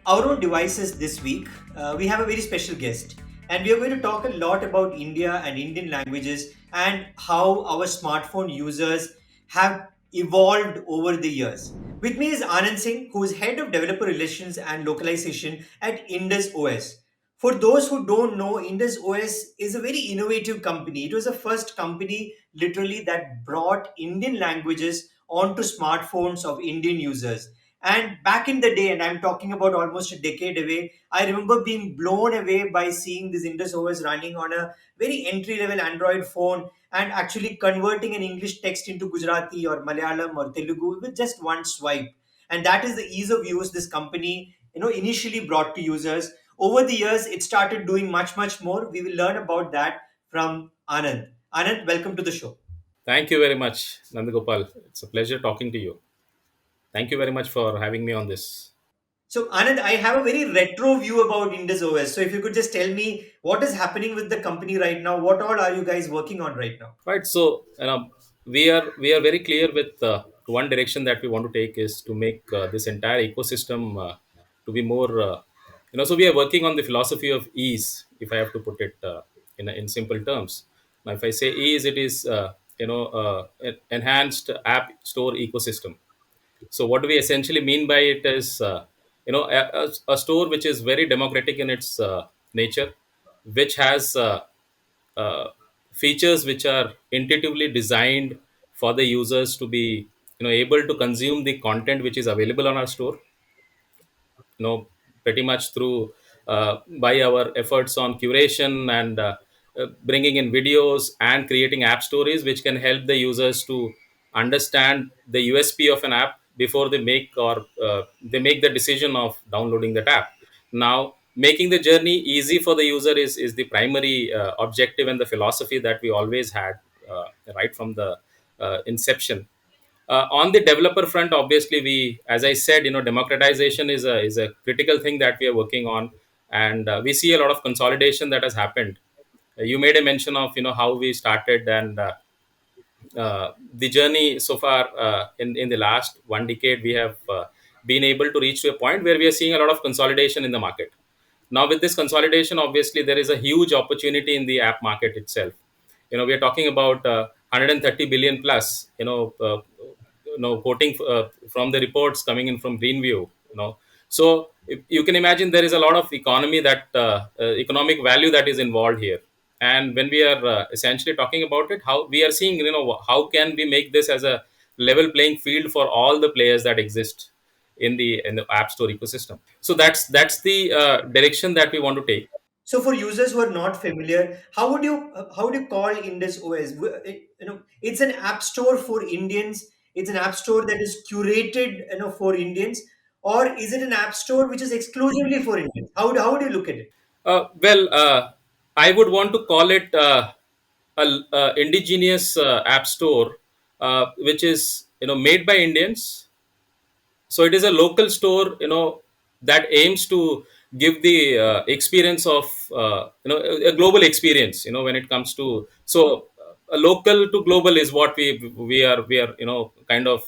our own devices this week, we have a very special guest. And we are going to talk a lot about India and Indian languages and how our smartphone users have evolved over the years. With me is Anand Singh, who is head of developer relations and localization at Indus OS. For those who don't know, Indus OS is a very innovative company. It was the first company literally that brought Indian languages onto smartphones of Indian users. And back in the day, and I'm talking about almost a decade away, I remember being blown away by seeing this Indus OS running on a very entry level Android phone and actually converting an English text into Gujarati or Malayalam or Telugu with just one swipe. And that is the ease of use this company initially brought to users. Over the years, it started doing much, much more. We will learn about that from Anand. Anand, welcome to the show. Thank you very much, Nandagopal. It's a pleasure talking to you. Thank you very much for having me on this. So, Anand, I have a very retro view about Indus OS. So, if you could just tell me what is happening with the company right now, what all are you guys working on right now? Right. So, we are very clear with one direction that we want to take is to make this entire ecosystem to be more. So we are working on the philosophy of ease. If I have to put it in simple terms, now if I say ease, it is enhanced app store ecosystem. So what we essentially mean by it is, a store which is very democratic in its nature, which has uh, features which are intuitively designed for the users to be, able to consume the content which is available on our store, pretty much through by our efforts on curation and bringing in videos and creating app stories which can help the users to understand the USP of an app before they make the decision of downloading that app. Now making the journey easy for the user is the primary objective and the philosophy that we always had right from the inception. On the developer front, obviously, as I said, democratization is a critical thing that we are working on, and we see a lot of consolidation that has happened. You made a mention of how we started, and the journey so far in the last one decade, we have been able to reach to a point where we are seeing a lot of consolidation in the market. Now, with this consolidation, obviously, there is a huge opportunity in the app market itself. We are talking about 130 billion plus. Quoting from the reports coming in from Greenview. So you can imagine there is a lot of economic value that is involved here. And when we are essentially talking about it, how we are seeing, how can we make this as a level playing field for all the players that exist in the app store ecosystem. So that's the direction that we want to take. So, for users who are not familiar, how would you call Indus OS? It's an app store for Indians. It's an app store that is curated, for Indians, or is it an app store which is exclusively for Indians? How would you look at it? I would want to call it a indigenous app store, which is made by Indians. So it is a local store, that aims to give the experience of a global experience. When it comes to a local to global is what we are kind of.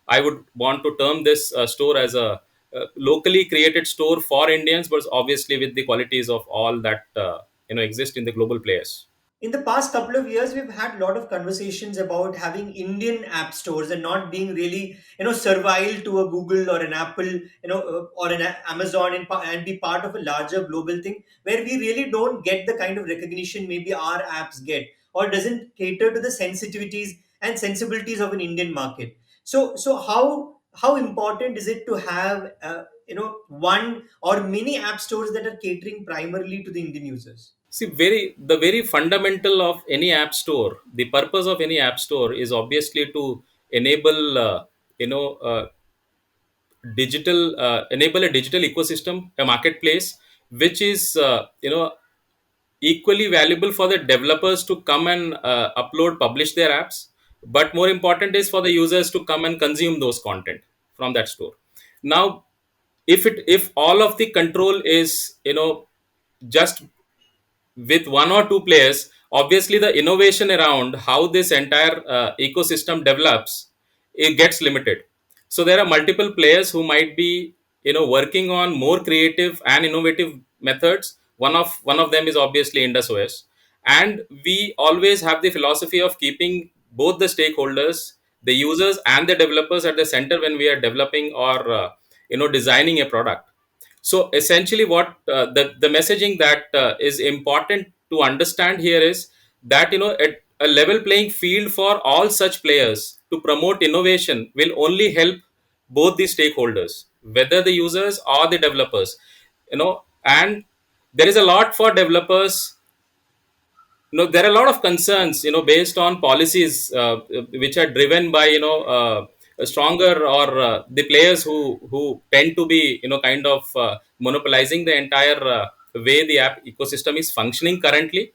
I would want to term this store as a locally created store for Indians, but obviously with the qualities of all that exist in the global players. In the past couple of years, we've had a lot of conversations about having Indian app stores and not being really, servile to a Google or an Apple, or an Amazon, and be part of a larger global thing where we really don't get the kind of recognition maybe our apps get, or doesn't cater to the sensitivities and sensibilities of an Indian market. So how important is it to have, one or many app stores that are catering primarily to the Indian users? See, the very fundamental of any app store, the purpose of any app store is obviously to enable, you know, uh, enable a digital ecosystem, a marketplace, which is, equally valuable for the developers to come and upload, publish their apps. But more important is for the users to come and consume those content from that store. Now, if all of the control is, just with one or two players, obviously the innovation around how this entire ecosystem develops, it gets limited. So there are multiple players who might be working on more creative and innovative methods. One of them is obviously Indus OS, and we always have the philosophy of keeping both the stakeholders, the users and the developers, at the center when we are developing or designing a product. So essentially, what the messaging that is important to understand here is that a level playing field for all such players to promote innovation will only help both the stakeholders, whether the users or the developers. And there is a lot for developers. There are a lot of concerns based on policies which are driven by a stronger or the players who tend to be kind of monopolizing the entire way the app ecosystem is functioning currently.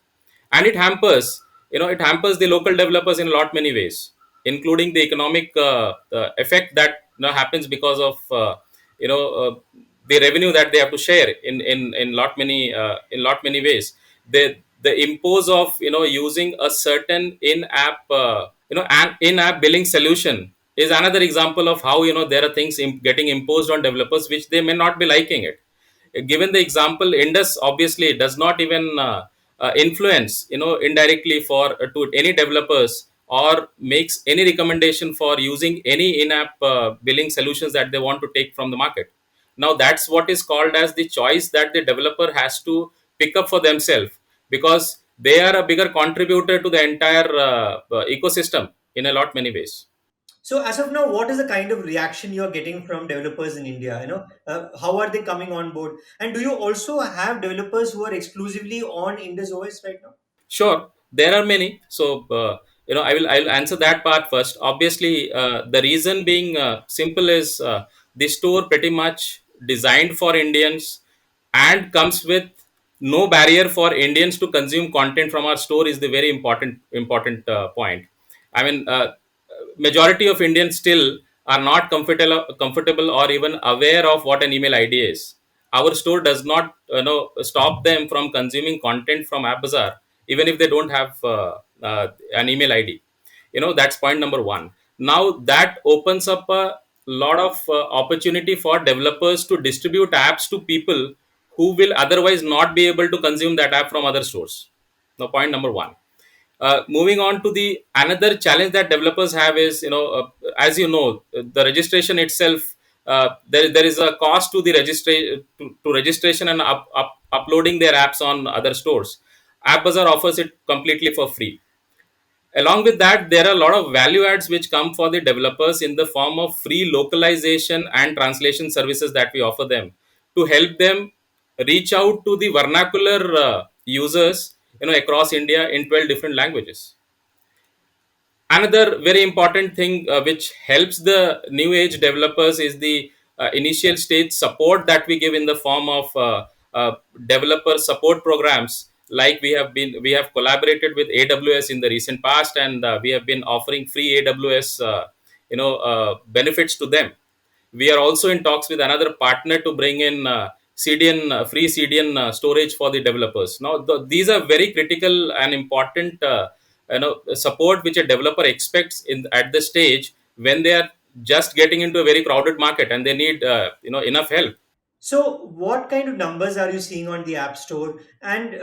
And it hampers the local developers in a lot many ways, including the economic effect that happens because of you know uh, the revenue that they have to share in lot many ways. The impose of using a certain in-app billing solution is another example of how there are things getting imposed on developers which they may not be liking it. Given the example, Indus obviously does not even influence indirectly for to any developers, or makes any recommendation for using any in-app billing solutions that they want to take from the market. Now that's what is called as the choice that the developer has to pick up for themselves, because they are a bigger contributor to the entire ecosystem in a lot many ways. So as of now, what is the kind of reaction you are getting from developers in India? How are they coming on board? And do you also have developers who are exclusively on Indus OS right now? Sure, there are many. So, I'll answer that part first. Obviously, the reason being simple is the store pretty much designed for Indians and comes with no barrier for Indians to consume content from our store is the very important point. I mean, majority of Indians still are not comfortable or even aware of what an email ID is. Our store does not stop them from consuming content from AppBazaar, even if they don't have an email ID. That's point number one. Now that opens up a lot of opportunity for developers to distribute apps to people who will otherwise not be able to consume that app from other stores. Now, point number one. Moving on to the another challenge that developers have is, as the registration itself, there is a cost to the to registration and uploading their apps on other stores. AppBazaar offers it completely for free. Along with that, there are a lot of value adds which come for the developers in the form of free localization and translation services that we offer them to help them reach out to the vernacular users across India in 12 different languages. Another very important thing which helps the new age developers is the initial stage support that we give in the form of developer support programs. Like we have collaborated with AWS in the recent past, and we have been offering free AWS benefits to them. We are also in talks with another partner to bring in CDN, free CDN storage for the developers. Now, these are very critical and important support which a developer expects in at the stage when they are just getting into a very crowded market and they need enough help. So, what kind of numbers are you seeing on the App Store? And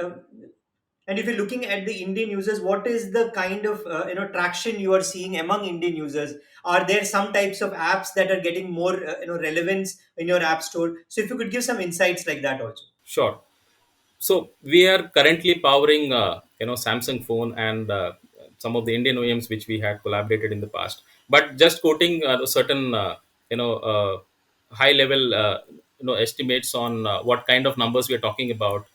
if you're looking at the Indian users, what is the kind of traction you are seeing among Indian users? Are there some types of apps that are getting more relevance in your App Store? So, if you could give some insights like that also. Sure. So we are currently powering, Samsung phone and some of the Indian OEMs which we had collaborated in the past. But just quoting certain, high level, estimates on what kind of numbers we are talking about.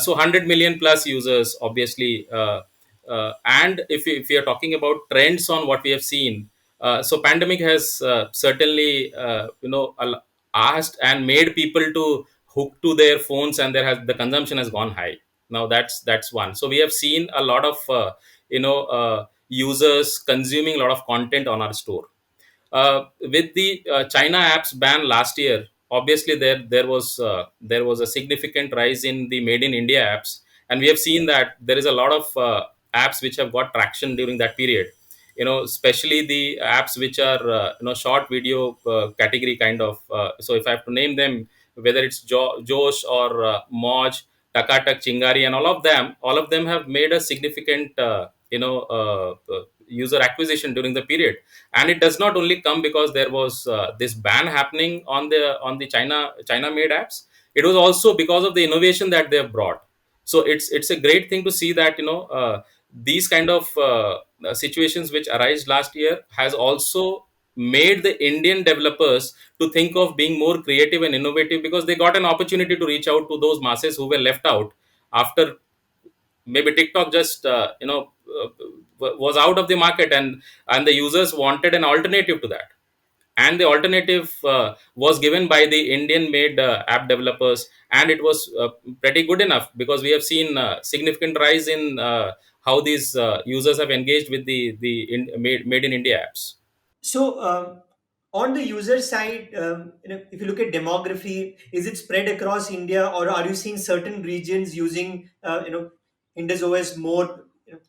So 100 million plus users, obviously, and if we are talking about trends on what we have seen, so pandemic has certainly, asked and made people to hook to their phones, and the consumption has gone high. Now that's one. So we have seen a lot of users consuming a lot of content on our store. With the China apps ban last year, obviously there was a significant rise in the made in India apps, and we have seen that there is a lot of apps which have got traction during that period. especially the apps which are short video category kind of. So if I have to name them, whether it's Josh or Moj, Takatak, Chingari, and all of them have made a significant user acquisition during the period. And it does not only come because there was this ban happening on the China made apps. It was also because of the innovation that they have brought. So it's a great thing to see that these kind of situations which arise last year has also made the Indian developers to think of being more creative and innovative, because they got an opportunity to reach out to those masses who were left out after maybe TikTok just was out of the market, and the users wanted an alternative to that. And the alternative was given by the Indian made app developers, and it was pretty good enough, because we have seen significant rise in how these users have engaged with made in India apps. So, on the user side, if you look at demography, is it spread across India, or are you seeing certain regions using, Indus OS more,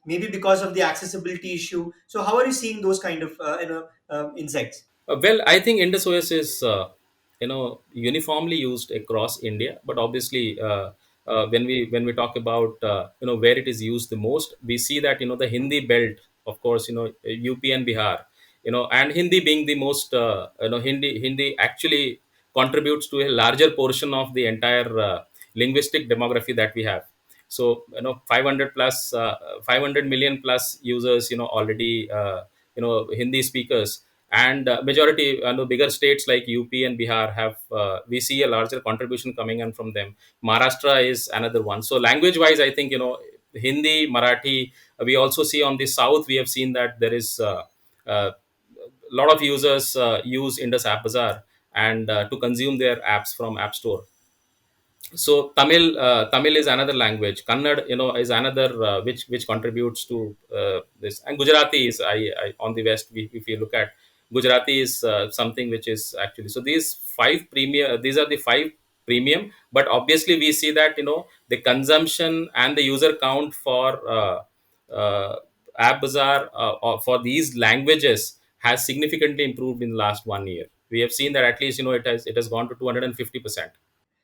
maybe because of the accessibility issue? So, how are you seeing those kind of, insights? Well, I think Indus OS is uniformly used across India, but obviously when we talk about where it is used the most, we see that the Hindi belt, of course, UP and Bihar, and Hindi being the most Hindi actually contributes to a larger portion of the entire linguistic demography that we have. So 500 plus 500 million plus users, already Hindi speakers, and majority bigger states like UP and Bihar have we see a larger contribution coming in from them. Maharashtra is another one. So language wise, I think Hindi, Marathi, we also see on the south, we have seen that there is a lot of users use Indus App Bazaar and to consume their apps from App Store. So Tamil is another language. Kannada, is another which contributes to this. And Gujarati is, I on the west, if you look at Gujarati is something which is actually. So these are the five premium. But obviously we see that the consumption and the user count for uh, App Bazaar for these languages has significantly improved in the last 1 year. We have seen that at least it has gone to 250%.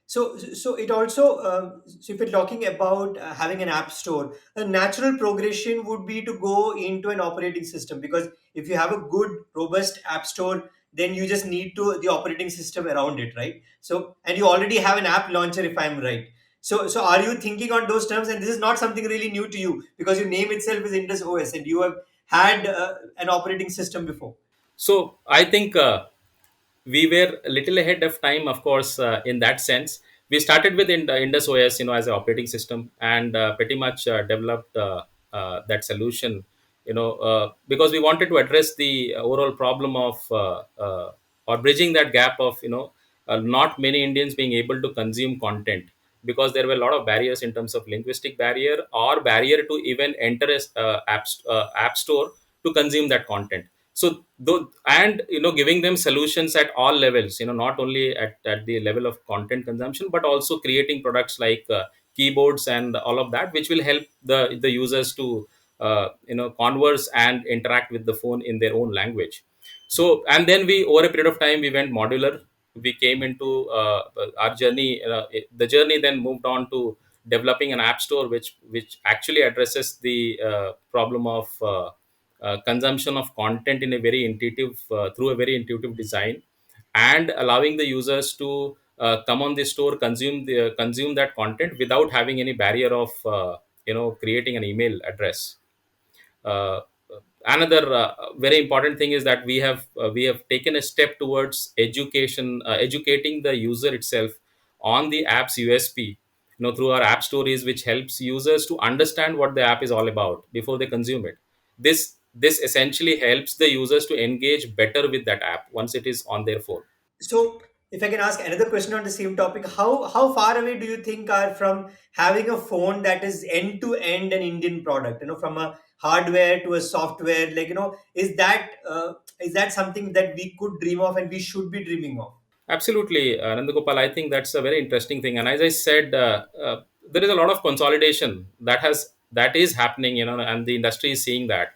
So it also, so if you're talking about having an app store, a natural progression would be to go into an operating system, because if you have a good robust app store, then you just need to the operating system around it, right? So, and you already have an app launcher, if I'm right. So are you thinking on those terms? And this is not something really new to you, because your name itself is Indus OS, and you have had an operating system before. So I think we were a little ahead of time, of course, in that sense. We started with Indus OS, as an operating system, and pretty much developed that solution, because we wanted to address the overall problem of or bridging that gap of not many Indians being able to consume content, because there were a lot of barriers in terms of linguistic barrier or barrier to even enter a app store to consume that content. So though, and giving them solutions at all levels, not only at the level of content consumption, but also creating products like keyboards and all of that, which will help the users to converse and interact with the phone in their own language. So, and then we, over a period of time, we went modular. We came into our journey. The journey then moved on to developing an app store which actually addresses the problem of consumption of content in a very intuitive through a very intuitive design, and allowing the users to come on the store, consume that content without having any barrier of creating an email address. uh, Another very important thing is that we have taken a step towards educating the user itself on the app's USP, through our app stories, which helps users to understand what the app is all about before they consume it. This essentially helps the users to engage better with that app once it is on their phone. So, if I can ask another question on the same topic, how far away do you think are from having a phone that is end to end an Indian product? From a hardware to a software, like is that something that we could dream of and we should be dreaming of? Absolutely, Nandagopal. I think that's a very interesting thing. And as I said, there is a lot of consolidation that is happening, and the industry is seeing that.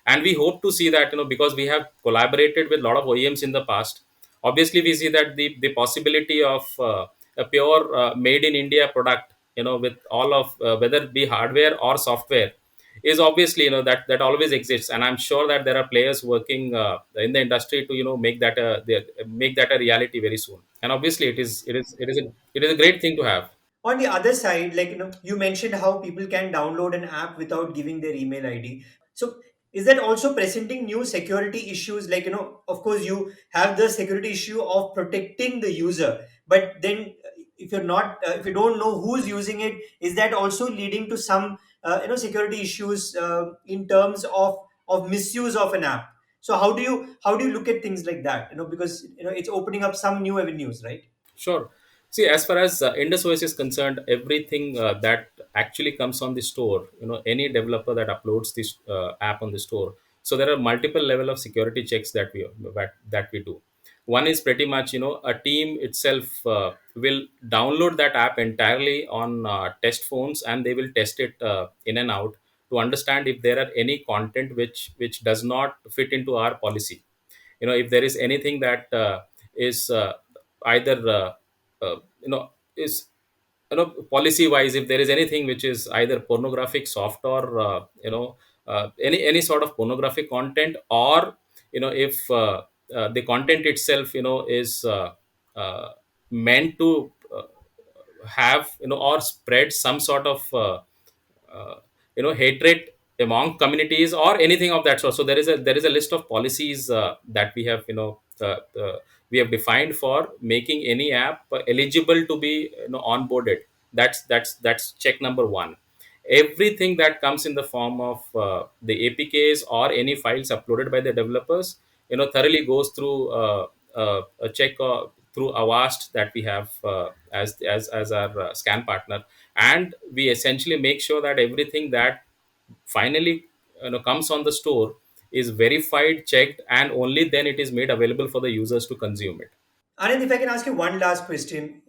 And we hope to see that, because we have collaborated with a lot of OEMs in the past. Obviously, we see that the possibility of a pure made in India product, with all of whether it be hardware or software, is obviously, that always exists. And I'm sure that there are players working in the industry to, make that a reality very soon. And obviously, it is a great thing to have. On the other side, like, you mentioned how people can download an app without giving their email ID. So is that also presenting new security issues? Like, of course you have the security issue of protecting the user, but then if you're not if you don't know who's using it, is that also leading to some security issues in terms of misuse of an app? So how do you look at things like that, because it's opening up some new avenues, right? Sure. See, as far as Indus OS is concerned, everything that actually comes on the store, any developer that uploads this app on the store, so there are multiple level of security checks that we do. One is pretty much, a team itself will download that app entirely on test phones, and they will test it in and out to understand if there are any content which does not fit into our policy. If there is anything that is either is, policy wise, if there is anything which is either pornographic soft, or any sort of pornographic content, or if the content itself is meant to have, or spread some sort of uh, hatred among communities or anything of that sort. So there is a list of policies that we have defined for making any app eligible to be onboarded. That's check number one. Everything that comes in the form of the APKs or any files uploaded by the developers, thoroughly goes through a check through Avast that we have as our scan partner. And we essentially make sure that everything that finally comes on the store is verified, checked, and only then it is made available for the users to consume it. Anand, if I can ask you one last question.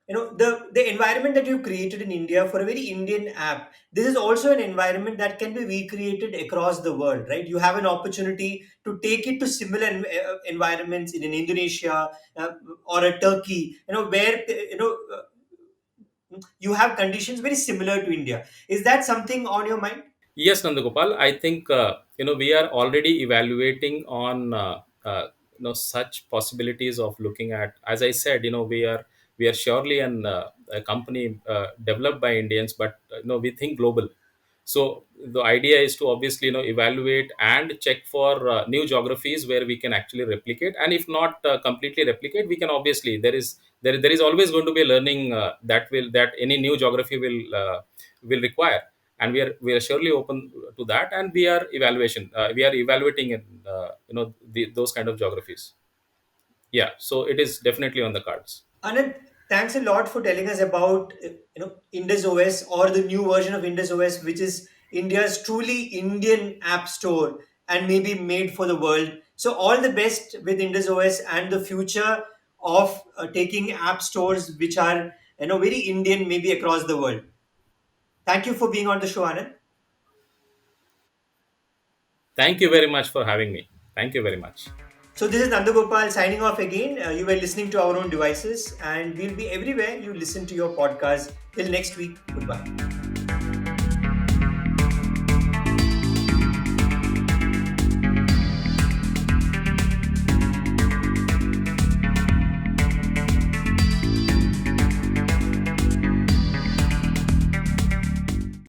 The environment that you created in India for a very Indian app, this is also an environment that can be recreated across the world, right? You have an opportunity to take it to similar environments in an Indonesia, or a Turkey, where you have conditions very similar to India. Is that something on your mind? Yes, Nandagopal. I think we are already evaluating on such possibilities of looking at. As I said, we are surely a company developed by Indians, but we think global. So the idea is to obviously evaluate and check for new geographies where we can actually replicate, and if not completely replicate, we can obviously, there is always going to be a learning that any new geography will require. And we are surely open to that, and we are evaluating in those kind of geographies. Yeah, so it is definitely on the cards. Anand, thanks a lot for telling us about Indus OS, or the new version of Indus OS, which is India's truly Indian app store and maybe made for the world. So all the best with Indus OS and the future of taking app stores which are very Indian, maybe across the world. Thank you for being on the show, Anand. Thank you very much for having me. Thank you very much. So this is Nandagopal signing off again. You were listening to our own devices, and we'll be everywhere you listen to your podcast. Till next week, goodbye.